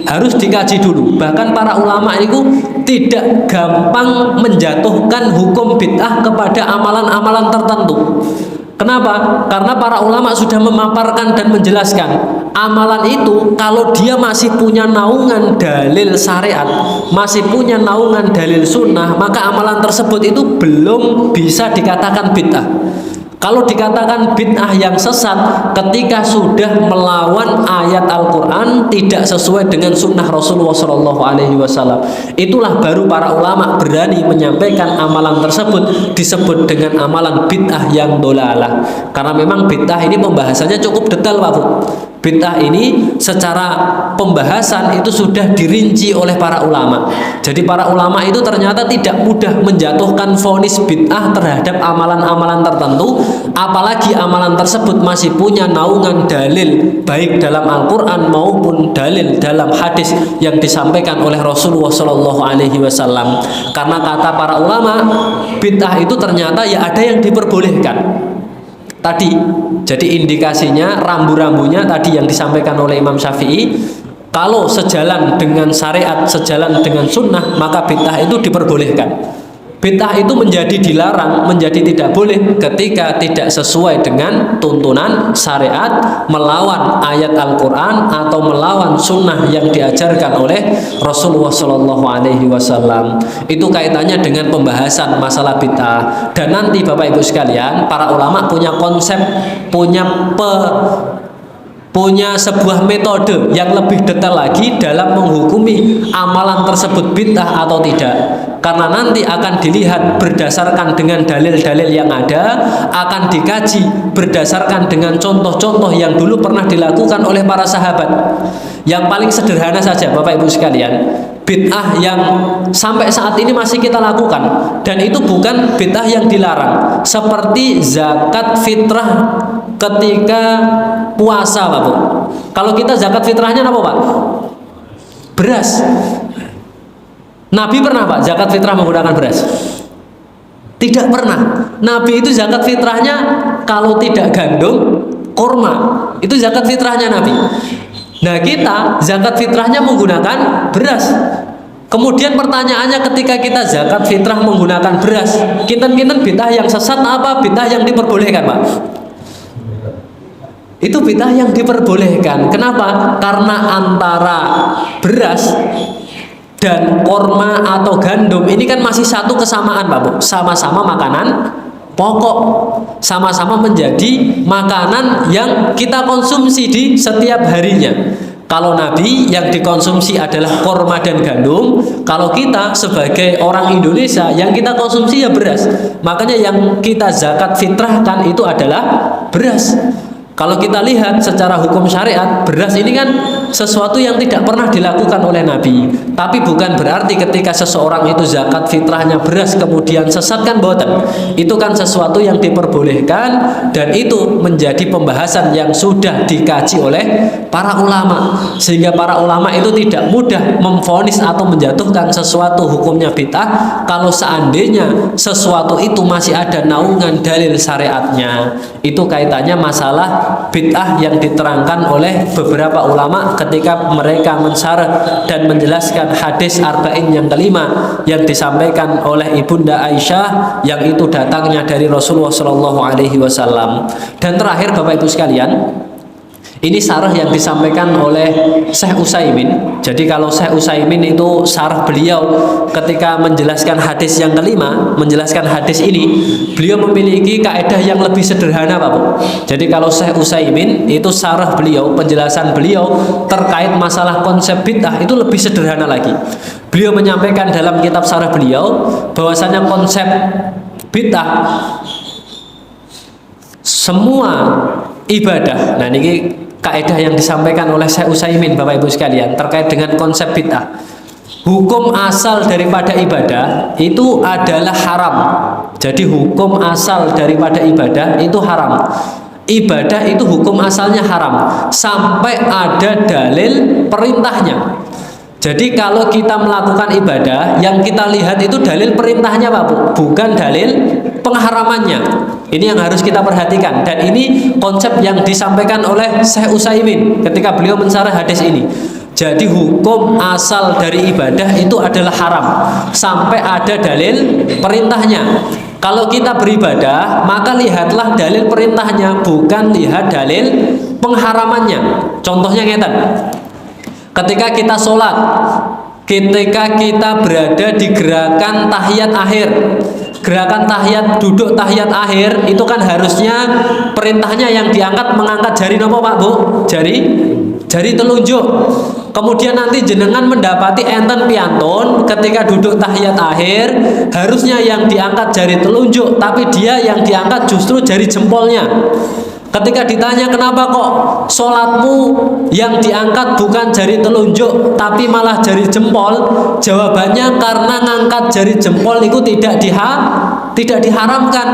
harus dikaji dulu. Bahkan para ulama itu tidak gampang menjatuhkan hukum bid'ah kepada amalan-amalan tertentu. Kenapa? Karena para ulama sudah memaparkan dan menjelaskan, amalan itu kalau dia masih punya naungan dalil syariat, masih punya naungan dalil sunnah, maka amalan tersebut itu belum bisa dikatakan bid'ah. Kalau dikatakan bid'ah yang sesat ketika sudah melawan ayat Al-Quran, tidak sesuai dengan sunnah Rasulullah SAW, itulah baru para ulama berani menyampaikan amalan tersebut disebut dengan amalan bid'ah yang dolalah. Karena memang bid'ah ini pembahasannya cukup detail Pak Bu. Bid'ah ini secara pembahasan itu sudah dirinci oleh para ulama. Jadi para ulama itu ternyata tidak mudah menjatuhkan vonis bid'ah terhadap amalan-amalan tertentu, apalagi amalan tersebut masih punya naungan dalil baik dalam Al-Quran maupun dalil dalam hadis yang disampaikan oleh Rasulullah SAW. Karena kata para ulama, bid'ah itu ternyata ya ada yang diperbolehkan tadi. Jadi indikasinya, rambu-rambunya tadi yang disampaikan oleh Imam Syafi'i, kalau sejalan dengan syariat, sejalan dengan sunnah, maka bid'ah itu diperbolehkan. Bid'ah itu menjadi dilarang, menjadi tidak boleh ketika tidak sesuai dengan tuntunan syariat, melawan ayat Al-Quran atau melawan sunnah yang diajarkan oleh Rasulullah SAW. Itu kaitannya dengan pembahasan masalah bid'ah. Dan nanti Bapak Ibu sekalian, para ulama punya konsep, punya sebuah metode yang lebih detail lagi dalam menghukumi amalan tersebut bid'ah atau tidak. Karena nanti akan dilihat berdasarkan dengan dalil-dalil yang ada, akan dikaji berdasarkan dengan contoh-contoh yang dulu pernah dilakukan oleh para sahabat. Yang paling sederhana saja Bapak Ibu sekalian, bid'ah yang sampai saat ini masih kita lakukan, dan itu bukan bid'ah yang dilarang, seperti zakat fitrah ketika puasa Pak Bu. Kalau kita zakat fitrahnya apa Pak? Beras. Nabi pernah Pak zakat fitrah menggunakan beras? Tidak pernah. Nabi itu zakat fitrahnya kalau tidak gandum, kurma. Itu zakat fitrahnya Nabi. Nah kita zakat fitrahnya menggunakan beras. Kemudian pertanyaannya, ketika kita zakat fitrah menggunakan beras, kinten-kinten bid'ah yang sesat apa bid'ah yang diperbolehkan Pak? Itu bid'ah yang diperbolehkan. Kenapa? Karena antara beras dan korma atau gandum ini kan masih satu kesamaan Pak Bu, sama-sama makanan pokok, sama-sama menjadi makanan yang kita konsumsi di setiap harinya. Kalau Nabi yang dikonsumsi adalah korma dan gandum, kalau kita sebagai orang Indonesia yang kita konsumsi ya beras. Makanya yang kita zakat fitrahkan itu adalah beras. Kalau kita lihat secara hukum syariat, beras ini kan sesuatu yang tidak pernah dilakukan oleh Nabi. Tapi bukan berarti ketika seseorang itu zakat fitrahnya beras kemudian sesat, kan boten. Itu kan sesuatu yang diperbolehkan, dan itu menjadi pembahasan yang sudah dikaji oleh para ulama. Sehingga para ulama itu tidak mudah memvonis atau menjatuhkan sesuatu hukumnya bid'ah kalau seandainya sesuatu itu masih ada naungan dalil syariatnya. Itu kaitannya masalah bid'ah yang diterangkan oleh beberapa ulama ketika mereka mensyarah dan menjelaskan hadis arba'in yang kelima yang disampaikan oleh Ibunda Aisyah, yang itu datangnya dari Rasulullah SAW. Dan terakhir Bapak Ibu sekalian, ini syarah yang disampaikan oleh Syekh Utsaimin. Jadi kalau Syekh Utsaimin itu syarah beliau ketika menjelaskan hadis yang kelima, menjelaskan hadis ini, beliau memiliki kaidah yang lebih sederhana Pak Bu. Jadi kalau Syekh Utsaimin itu syarah beliau, penjelasan beliau terkait masalah konsep bid'ah itu lebih sederhana lagi. Beliau menyampaikan dalam kitab syarah beliau bahwasanya konsep bid'ah semua ibadah. Nah ini kaidah yang disampaikan oleh Syekh Utsaimin Bapak Ibu sekalian terkait dengan konsep bid'ah. Hukum asal daripada ibadah itu adalah haram. Jadi hukum asal daripada ibadah itu haram. Ibadah itu hukum asalnya haram sampai ada dalil perintahnya. Jadi kalau kita melakukan ibadah, yang kita lihat itu dalil perintahnya Pak Bu, bukan dalil pengharamannya. Ini yang harus kita perhatikan, dan ini konsep yang disampaikan oleh Syekh Utsaimin ketika beliau mensyarah hadis ini. Jadi hukum asal dari ibadah itu adalah haram sampai ada dalil perintahnya. Kalau kita beribadah, maka lihatlah dalil perintahnya, bukan lihat dalil pengharamannya. Contohnya ngeten. Ketika kita sholat, ketika kita berada di gerakan tahiyat akhir, gerakan tahiyat, duduk tahiyat akhir, itu kan harusnya perintahnya yang diangkat mengangkat jari nopo Pak Bu? Jari telunjuk. Kemudian nanti jenengan mendapati enten piantun ketika duduk tahiyat akhir, harusnya yang diangkat jari telunjuk, tapi dia yang diangkat justru jari jempolnya. Ketika ditanya kenapa kok sholatmu yang diangkat bukan jari telunjuk tapi malah jari jempol, jawabannya karena ngangkat jari jempol itu tidak diharamkan.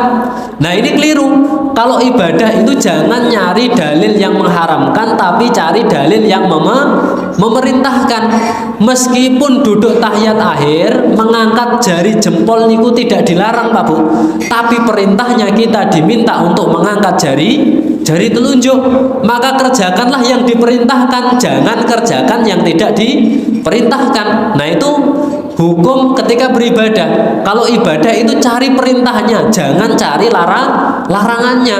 Nah ini keliru. Kalau ibadah itu jangan nyari dalil yang mengharamkan, tapi cari dalil yang memerintahkan. Meskipun duduk tahiyat akhir mengangkat jari jempol itu tidak dilarang Pak Bu, tapi perintahnya kita diminta untuk mengangkat jari jari telunjuk. Maka kerjakanlah yang diperintahkan, jangan kerjakan yang tidak diperintahkan. Nah itu hukum ketika beribadah. Kalau ibadah itu cari perintahnya, jangan cari larangannya.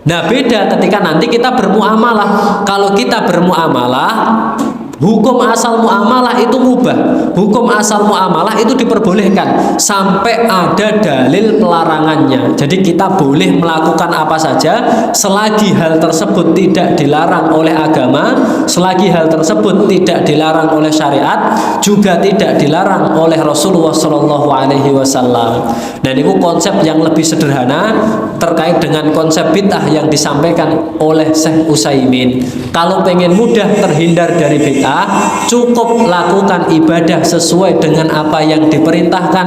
Nah beda ketika nanti kita bermuamalah. Kalau kita bermuamalah, hukum asal muamalah itu mubah. Hukum asal muamalah itu diperbolehkan sampai ada dalil pelarangannya. Jadi kita boleh melakukan apa saja selagi hal tersebut tidak dilarang oleh agama, selagi hal tersebut tidak dilarang oleh syariat, juga tidak dilarang oleh Rasulullah Shallallahu Alaihi Wasallam. Dan itu konsep yang lebih sederhana terkait dengan konsep bid'ah yang disampaikan oleh Syekh Utsaimin. Kalau pengen mudah terhindar dari bid'ah, cukup lakukan ibadah sesuai dengan apa yang diperintahkan.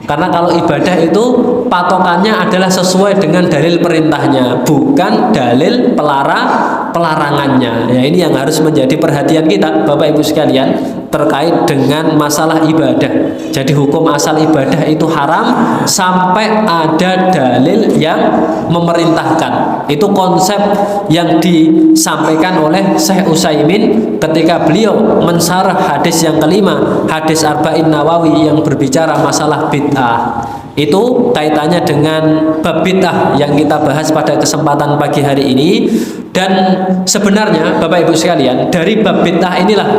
Karena kalau ibadah itu patokannya adalah sesuai dengan dalil perintahnya, bukan dalil pelarangannya. Ya, ini yang harus menjadi perhatian kita, Bapak Ibu sekalian, terkait dengan masalah ibadah. Jadi hukum asal ibadah itu haram sampai ada dalil yang memerintahkan. Itu konsep yang disampaikan oleh Syekh Utsaimin ketika beliau mensyarah hadis yang kelima, hadis Arba'in Nawawi yang berbicara masalah bid'ah. Itu kaitannya dengan bab bid'ah yang kita bahas pada kesempatan pagi hari ini. Dan sebenarnya Bapak Ibu sekalian, dari bab bid'ah inilah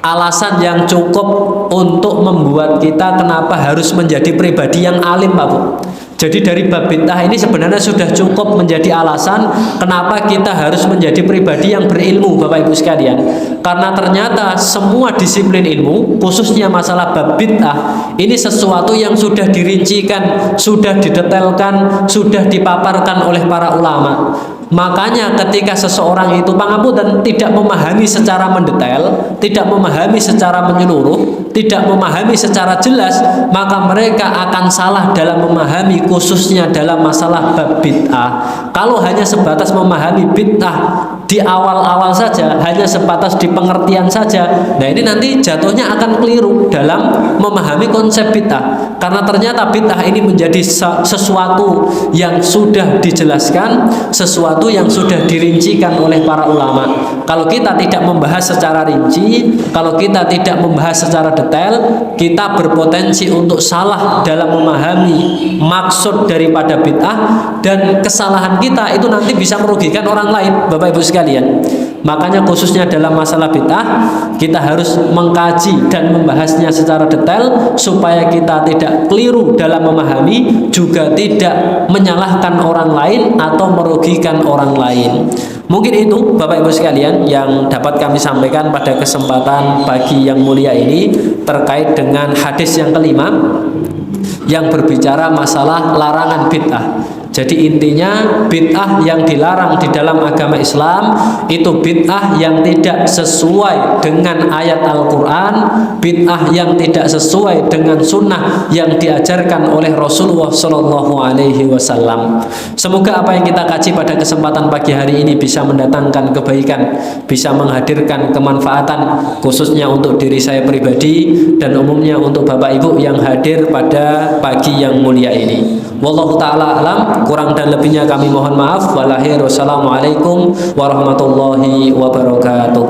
alasan yang cukup untuk membuat kita kenapa harus menjadi pribadi yang alim, Pak Bu. Jadi dari bab bid'ah ini sebenarnya sudah cukup menjadi alasan kenapa kita harus menjadi pribadi yang berilmu, Bapak Ibu sekalian. Karena ternyata semua disiplin ilmu, khususnya masalah bab bid'ah, ini sesuatu yang sudah dirincikan, sudah didetailkan, sudah dipaparkan oleh para ulama. Makanya ketika seseorang itu pangapunten tidak memahami secara mendetail, tidak memahami secara menyeluruh, tidak memahami secara jelas, maka mereka akan salah dalam memahami, khususnya dalam masalah bab bid'ah. Kalau hanya sebatas memahami bid'ah di awal-awal saja, hanya sebatas di pengertian saja, nah ini nanti jatuhnya akan keliru dalam memahami konsep bid'ah. Karena ternyata bid'ah ini menjadi sesuatu yang sudah dijelaskan, sesuatu yang sudah dirincikan oleh para ulama. Kalau kita tidak membahas secara rinci, kalau kita tidak membahas secara detail, kita berpotensi untuk salah dalam memahami maksud daripada bid'ah, dan kesalahan kita itu nanti bisa merugikan orang lain, Bapak Ibu sekalian. Makanya khususnya dalam masalah bid'ah, kita harus mengkaji dan membahasnya secara detail supaya kita tidak keliru dalam memahami, juga tidak menyalahkan orang lain atau merugikan orang lain. Mungkin itu Bapak Ibu sekalian yang dapat kami sampaikan pada kesempatan pagi yang mulia ini terkait dengan hadis yang kelima yang berbicara masalah larangan bid'ah. Jadi intinya bid'ah yang dilarang di dalam agama Islam itu bid'ah yang tidak sesuai dengan ayat Al-Quran, bid'ah yang tidak sesuai dengan sunnah yang diajarkan oleh Rasulullah Shallallahu Alaihi Wasallam. Semoga apa yang kita kaji pada kesempatan pagi hari ini bisa mendatangkan kebaikan, bisa menghadirkan kemanfaatan, khususnya untuk diri saya pribadi dan umumnya untuk Bapak Ibu yang hadir pada pagi yang mulia ini. Wallahu ta'ala alam, kurang dan lebihnya kami mohon maaf. Wassalamualaikum warahmatullahi wabarakatuh.